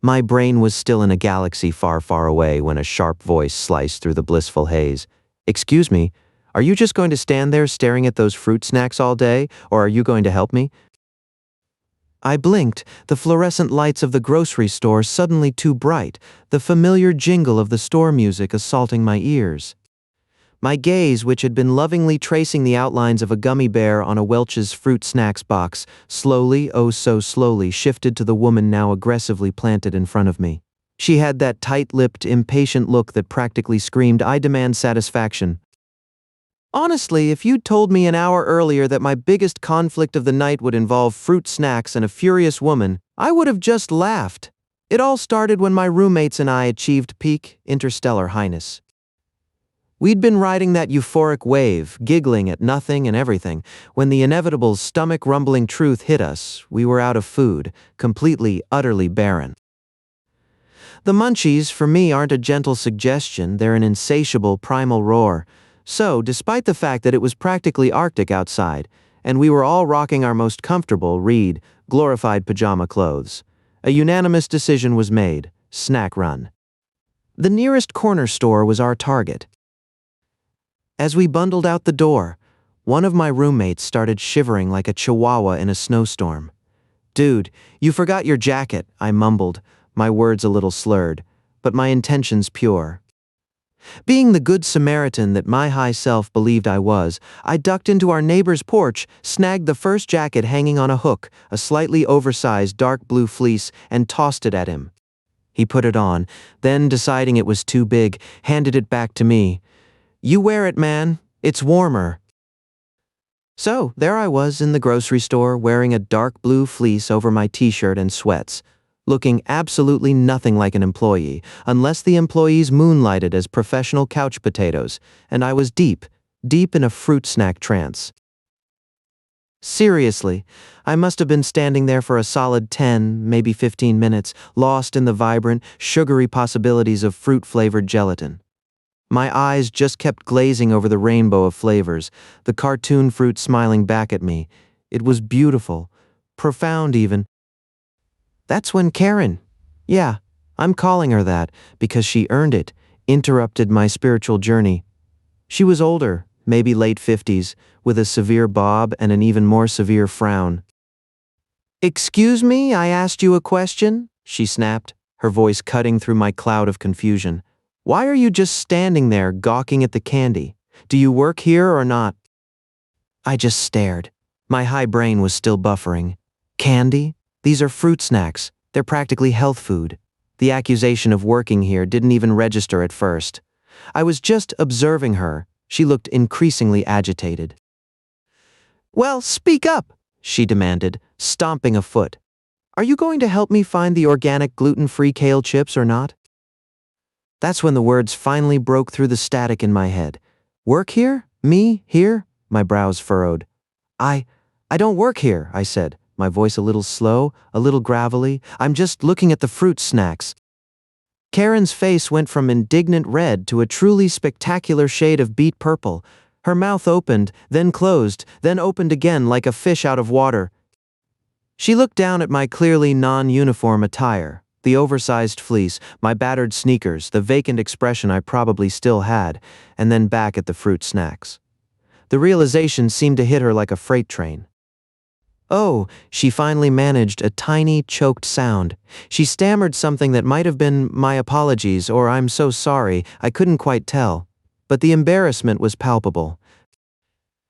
My brain was still in a galaxy far, far away when a sharp voice sliced through the blissful haze. "Excuse me, are you just going to stand there staring at those fruit snacks all day, or are you going to help me?" I blinked, the fluorescent lights of the grocery store suddenly too bright, the familiar jingle of the store music assaulting my ears. My gaze, which had been lovingly tracing the outlines of a gummy bear on a Welch's fruit snacks box, slowly, oh so slowly, shifted to the woman now aggressively planted in front of me. She had that tight-lipped, impatient look that practically screamed, "I demand satisfaction." Honestly, if you'd told me an hour earlier that my biggest conflict of the night would involve fruit snacks and a furious woman, I would have just laughed. It all started when my roommates and I achieved peak interstellar highness. We'd been riding that euphoric wave, giggling at nothing and everything, when the inevitable stomach-rumbling truth hit us. We were out of food, completely, utterly barren. The munchies, for me, aren't a gentle suggestion, they're an insatiable primal roar. So, despite the fact that it was practically Arctic outside, and we were all rocking our most comfortable, glorified pajama clothes, a unanimous decision was made: snack run. The nearest corner store was our target. As we bundled out the door, one of my roommates started shivering like a chihuahua in a snowstorm. "Dude, you forgot your jacket," I mumbled, my words a little slurred, but my intentions pure. Being the good Samaritan that my high self believed I was, I ducked into our neighbor's porch, snagged the first jacket hanging on a hook, a slightly oversized dark blue fleece, and tossed it at him. He put it on, then, deciding it was too big, handed it back to me. "You wear it, man. It's warmer." So, there I was in the grocery store, wearing a dark blue fleece over my t-shirt and sweats, looking absolutely nothing like an employee, unless the employees moonlighted as professional couch potatoes, and I was deep in a fruit snack trance. Seriously, I must have been standing there for a solid 10, maybe 15 minutes, lost in the vibrant, sugary possibilities of fruit-flavored gelatin. My eyes just kept glazing over the rainbow of flavors, the cartoon fruit smiling back at me. It was beautiful, profound even. That's when Karen, yeah, I'm calling her that because she earned it, interrupted my spiritual journey. She was older, maybe late 50s, with a severe bob and an even more severe frown. "Excuse me, I asked you a question," she snapped, her voice cutting through my cloud of confusion. "Why are you just standing there gawking at the candy? Do you work here or not?" I just stared. My high brain was still buffering. Candy? These are fruit snacks. They're practically health food. The accusation of working here didn't even register at first. I was just observing her. She looked increasingly agitated. "Well, speak up," she demanded, stomping a foot. "Are you going to help me find the organic gluten-free kale chips or not?" That's when the words finally broke through the static in my head. "Work here? Me? Here?" My brows furrowed. I don't work here," I said, my voice a little slow, a little gravelly. "I'm just looking at the fruit snacks." Karen's face went from indignant red to a truly spectacular shade of beet purple. Her mouth opened, then closed, then opened again like a fish out of water. She looked down at my clearly non-uniform attire, the oversized fleece, my battered sneakers, the vacant expression I probably still had, and then back at the fruit snacks. The realization seemed to hit her like a freight train. "Oh," she finally managed a tiny, choked sound. She stammered something that might have been "my apologies" or "I'm so sorry," I couldn't quite tell. But the embarrassment was palpable.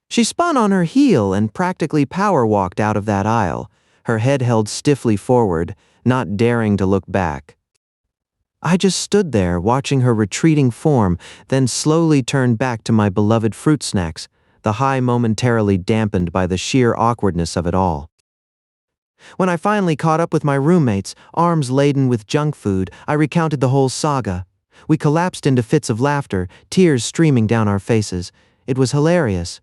She spun on her heel and practically power-walked out of that aisle, her head held stiffly forward, not daring to look back. I just stood there, watching her retreating form, then slowly turned back to my beloved fruit snacks, the high momentarily dampened by the sheer awkwardness of it all. When I finally caught up with my roommates, arms laden with junk food, I recounted the whole saga. We collapsed into fits of laughter, tears streaming down our faces. It was hilarious.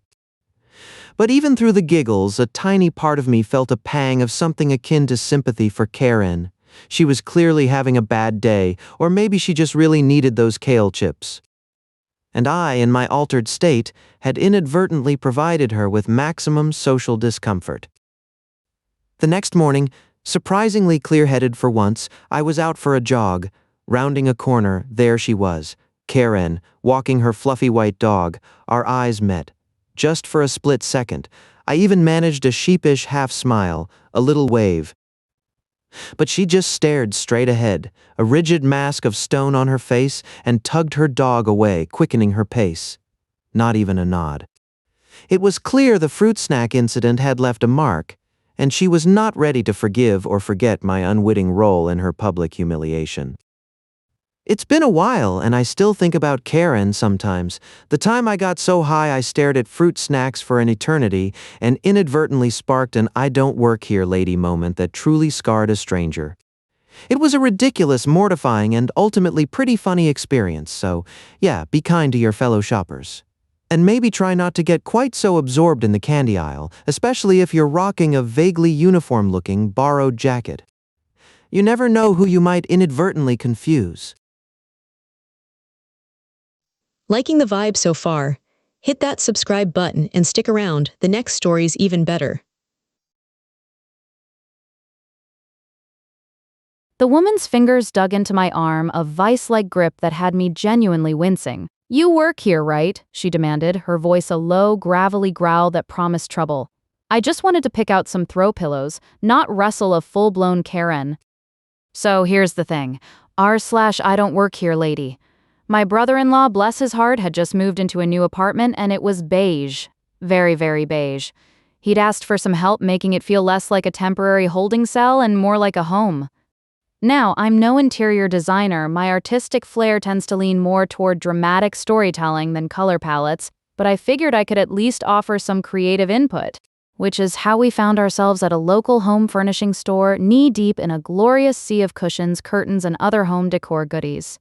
But even through the giggles, a tiny part of me felt a pang of something akin to sympathy for Karen. She was clearly having a bad day, or maybe she just really needed those kale chips. And I, in my altered state, had inadvertently provided her with maximum social discomfort. The next morning, Surprisingly clear-headed for once, I was out for a jog. Rounding a corner, there she was, Karen, walking her fluffy white dog. Our eyes met. Just for a split second. I even managed a sheepish half-smile, a little wave. But she just stared straight ahead, a rigid mask of stone on her face, and tugged her dog away, quickening her pace. Not even a nod. It was clear the fruit snack incident had left a mark, and she was not ready to forgive or forget my unwitting role in her public humiliation. It's been a while, and I still think about Karen sometimes. The time I got so high I stared at fruit snacks for an eternity and inadvertently sparked an "I don't work here, lady" moment that truly scarred a stranger. It was a ridiculous, mortifying, and ultimately pretty funny experience, so yeah, be kind to your fellow shoppers. And maybe try not to get quite so absorbed in the candy aisle, especially if you're rocking a vaguely uniform-looking, borrowed jacket. You never know who you might inadvertently confuse. Liking the vibe so far? Hit that subscribe button and stick around, the next story's even better. The woman's fingers dug into my arm, a vice-like grip that had me genuinely wincing. "You work here, right?" she demanded, her voice a low, gravelly growl that promised trouble. I just wanted to pick out some throw pillows, not wrestle a full-blown Karen. "So here's the thing. I don't work here, lady. My brother-in-law, bless his heart, had just moved into a new apartment and it was beige. Very, very beige. He'd asked for some help making it feel less like a temporary holding cell and more like a home. Now, I'm no interior designer. My artistic flair tends to lean more toward dramatic storytelling than color palettes, but I figured I could at least offer some creative input, which is how we found ourselves at a local home furnishing store, knee-deep in a glorious sea of cushions, curtains, and other home decor goodies.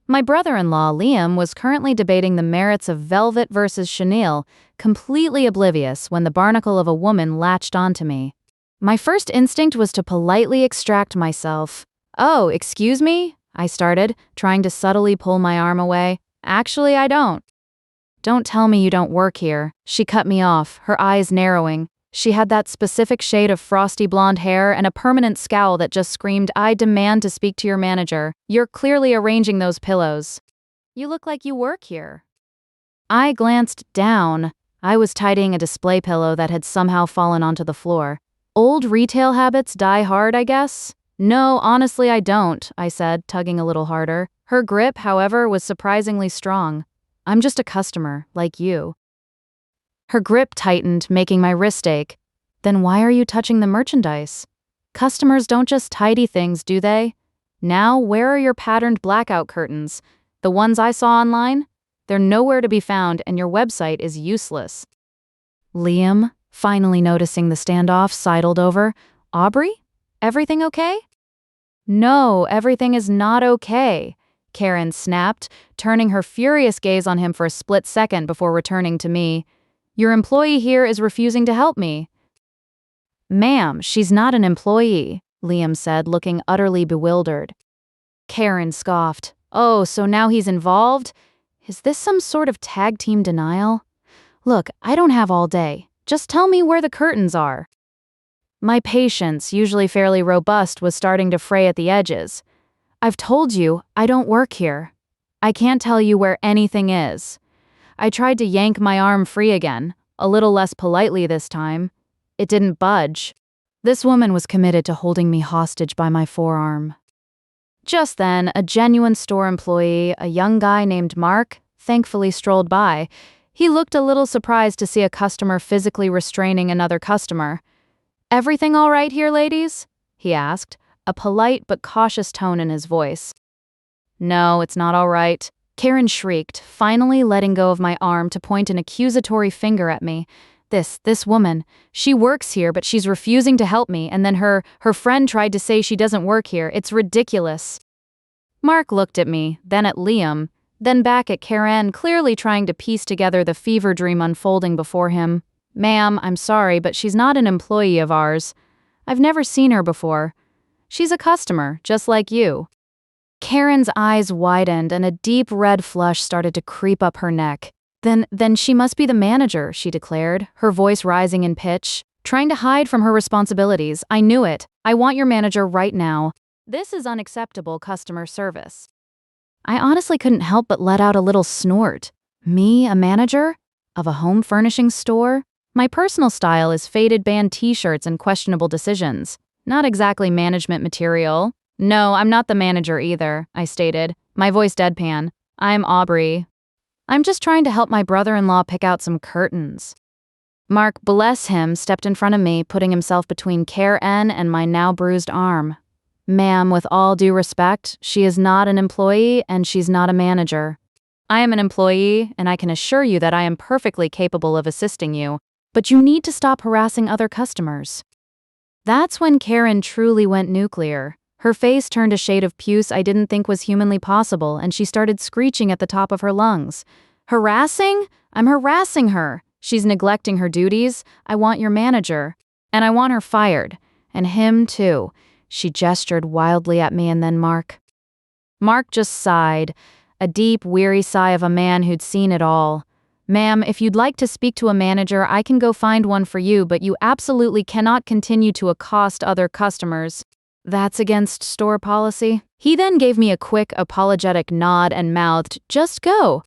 My brother-in-law, Liam, was currently debating the merits of velvet versus chenille, completely oblivious when the barnacle of a woman latched onto me. My first instinct was to politely extract myself. "Oh, excuse me?" I started, trying to subtly pull my arm away. "Actually, I don't." "Don't tell me you don't work here." She cut me off, her eyes narrowing. She had that specific shade of frosty blonde hair and a permanent scowl that just screamed, "I demand to speak to your manager. You're clearly arranging those pillows. You look like you work here." I glanced down. I was tidying a display pillow that had somehow fallen onto the floor. Old retail habits die hard, I guess? "No, honestly, I don't," I said, tugging a little harder. Her grip, however, was surprisingly strong. "I'm just a customer, like you." Her grip tightened, making my wrist ache. "Then why are you touching the merchandise? Customers don't just tidy things, do they? Now, where are your patterned blackout curtains? The ones I saw online? They're nowhere to be found, and your website is useless." Liam, finally noticing the standoff, sidled over. "Aubrey? Everything okay?" "No, everything is not okay," Karen snapped, turning her furious gaze on him for a split second before returning to me. "Your employee here is refusing to help me." "Ma'am, she's not an employee," Liam said, looking utterly bewildered. Karen scoffed. "Oh, so now he's involved? Is this some sort of tag team denial? Look, I don't have all day. Just tell me where the curtains are." My patience, usually fairly robust, was starting to fray at the edges. "I've told you, I don't work here. I can't tell you where anything is." I tried to yank my arm free again, a little less politely this time. It didn't budge. This woman was committed to holding me hostage by my forearm. Just then, a genuine store employee, a young guy named Mark, thankfully strolled by. He looked a little surprised to see a customer physically restraining another customer. "Everything all right here, ladies?" he asked, a polite but cautious tone in his voice. "No, it's not all right," Karen shrieked, finally letting go of my arm to point an accusatory finger at me. This woman, she works here, but she's refusing to help me, and then her friend tried to say she doesn't work here. It's ridiculous." Mark looked at me, then at Liam, then back at Karen, clearly trying to piece together the fever dream unfolding before him. "Ma'am, I'm sorry, but she's not an employee of ours. I've never seen her before. She's a customer, just like you." Karen's eyes widened and a deep red flush started to creep up her neck. Then she must be the manager," she declared, her voice rising in pitch. trying to hide from her responsibilities. I knew it. I want your manager right now. This is unacceptable customer service. I honestly couldn't help but let out a little snort. Me, a manager? Of a home furnishings store? My personal style is faded band t-shirts and questionable decisions. Not exactly management material. No, I'm not the manager either, I stated, my voice deadpan. I'm Aubrey. I'm just trying to help my brother-in-law pick out some curtains. Mark, bless him, stepped in front of me, putting himself between Karen and my now bruised arm. Ma'am, with all due respect, she is not an employee and she's not a manager. I am an employee, and I can assure you that I am perfectly capable of assisting you, but you need to stop harassing other customers. That's when Karen truly went nuclear. Her face turned a shade of puce I didn't think was humanly possible, and she started screeching at the top of her lungs. Harassing? I'm harassing her. She's neglecting her duties. I want your manager. And I want her fired. And him, too. She gestured wildly at me and then Mark. Mark just sighed, a deep, weary sigh of a man who'd seen it all. Ma'am, if you'd like to speak to a manager, I can go find one for you, but you absolutely cannot continue to accost other customers. That's against store policy. He then gave me a quick, apologetic nod and mouthed, just go.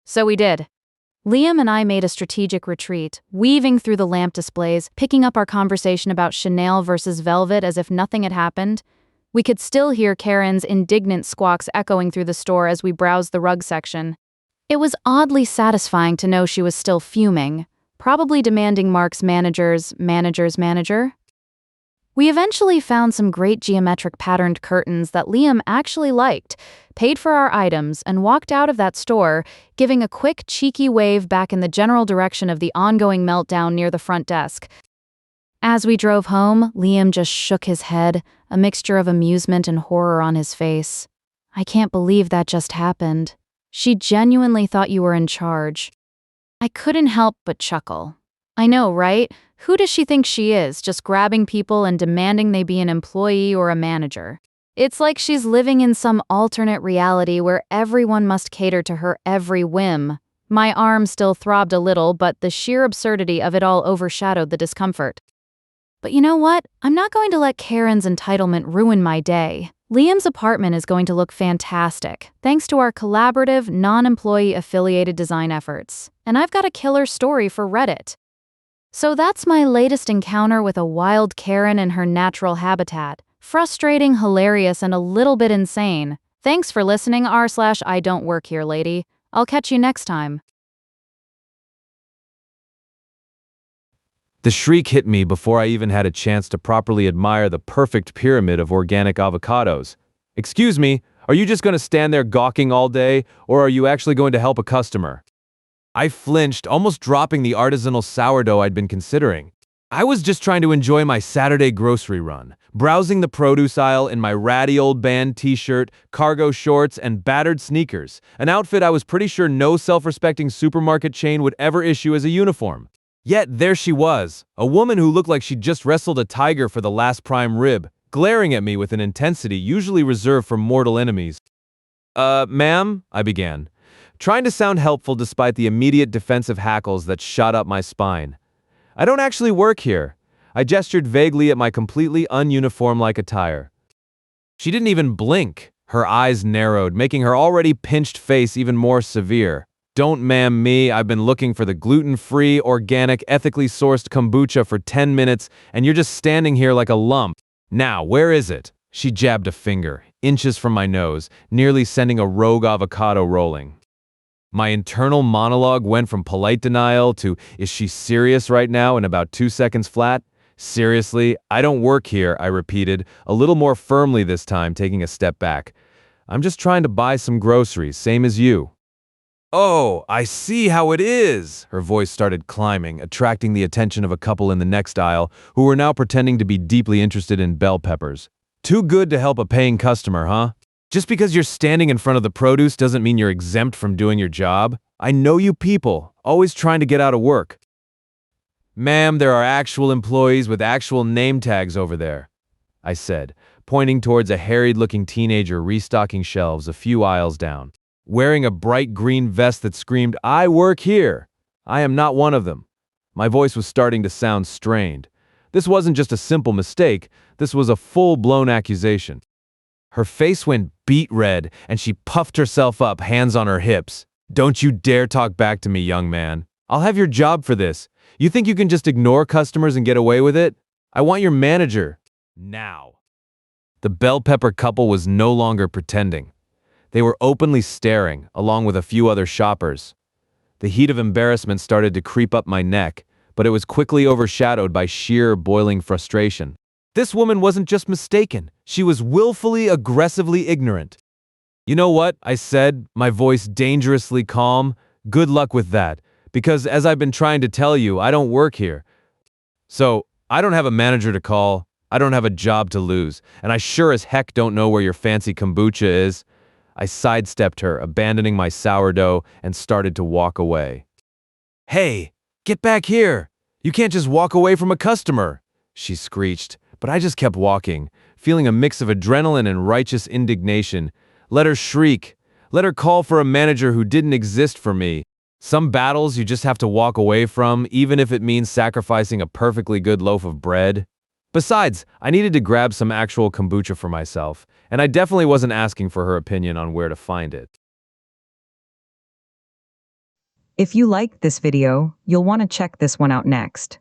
So we did. Liam and I made a strategic retreat, weaving through the lamp displays, picking up our conversation about Chanel versus Velvet as if nothing had happened. We could still hear Karen's indignant squawks echoing through the store as we browsed the rug section. It was oddly satisfying to know she was still fuming, probably demanding Mark's manager's manager. We eventually found some great geometric patterned curtains that Liam actually liked, paid for our items, and walked out of that store, giving a quick, cheeky wave back in the general direction of the ongoing meltdown near the front desk. As we drove home, Liam just shook his head, a mixture of amusement and horror on his face. I can't believe that just happened. She genuinely thought you were in charge. I couldn't help but chuckle. I know, right? Who does she think she is, just grabbing people and demanding they be an employee or a manager? It's like she's living in some alternate reality where everyone must cater to her every whim. My arm still throbbed a little, but the sheer absurdity of it all overshadowed the discomfort. But you know what? I'm not going to let Karen's entitlement ruin my day. Liam's apartment is going to look fantastic, thanks to our collaborative, non-employee affiliated design efforts. And I've got a killer story for Reddit. So that's my latest encounter with a wild Karen in her natural habitat. Frustrating, hilarious, and a little bit insane. Thanks for listening r/IDontWorkHereLady. I'll catch you next time. The shriek hit me before I even had a chance to properly admire the perfect pyramid of organic avocados. Excuse me, are you just going to stand there gawking all day, or are you actually going to help a customer? I flinched, almost dropping the artisanal sourdough I'd been considering. I was just trying to enjoy my Saturday grocery run, browsing the produce aisle in my ratty old band t-shirt, cargo shorts, and battered sneakers, an outfit I was pretty sure no self-respecting supermarket chain would ever issue as a uniform. Yet there she was, a woman who looked like she'd just wrestled a tiger for the last prime rib, glaring at me with an intensity usually reserved for mortal enemies. Ma'am, I began, trying to sound helpful despite the immediate defensive hackles that shot up my spine. I don't actually work here. I gestured vaguely at my completely ununiform-like attire. She didn't even blink. Her eyes narrowed, making her already pinched face even more severe. Don't ma'am me, I've been looking for the gluten-free, organic, ethically sourced kombucha for 10 minutes, and you're just standing here like a lump. Now, where is it? She jabbed a finger, inches from my nose, nearly sending a rogue avocado rolling. My internal monologue went from polite denial to, is she serious right now, in about 2 seconds flat? Seriously, I don't work here, I repeated, a little more firmly this time, taking a step back. I'm just trying to buy some groceries, same as you. Oh, I see how it is! Her voice started climbing, attracting the attention of a couple in the next aisle, who were now pretending to be deeply interested in bell peppers. Too good to help a paying customer, huh? Just because you're standing in front of the produce doesn't mean you're exempt from doing your job. I know you people, always trying to get out of work. Ma'am, there are actual employees with actual name tags over there, I said, pointing towards a harried-looking teenager restocking shelves a few aisles down, wearing a bright green vest that screamed, I work here. I am not one of them. My voice was starting to sound strained. This wasn't just a simple mistake, this was a full-blown accusation. Her face went beet red, and she puffed herself up, hands on her hips. "Don't you dare talk back to me, young man. I'll have your job for this. You think you can just ignore customers and get away with it? I want your manager. Now." The bell pepper couple was no longer pretending. They were openly staring, along with a few other shoppers. The heat of embarrassment started to creep up my neck, but it was quickly overshadowed by sheer boiling frustration. This woman wasn't just mistaken, she was willfully, aggressively ignorant. "You know what?" I said, my voice dangerously calm. "Good luck with that, because as I've been trying to tell you, I don't work here. So, I don't have a manager to call, I don't have a job to lose, and I sure as heck don't know where your fancy kombucha is." I sidestepped her, abandoning my sourdough, and started to walk away. "Hey, get back here! You can't just walk away from a customer!" she screeched, but I just kept walking, feeling a mix of adrenaline and righteous indignation. Let her shriek. Let her call for a manager who didn't exist for me. Some battles you just have to walk away from, even if it means sacrificing a perfectly good loaf of bread. Besides, I needed to grab some actual kombucha for myself, and I definitely wasn't asking for her opinion on where to find it. If you liked this video, you'll want to check this one out next.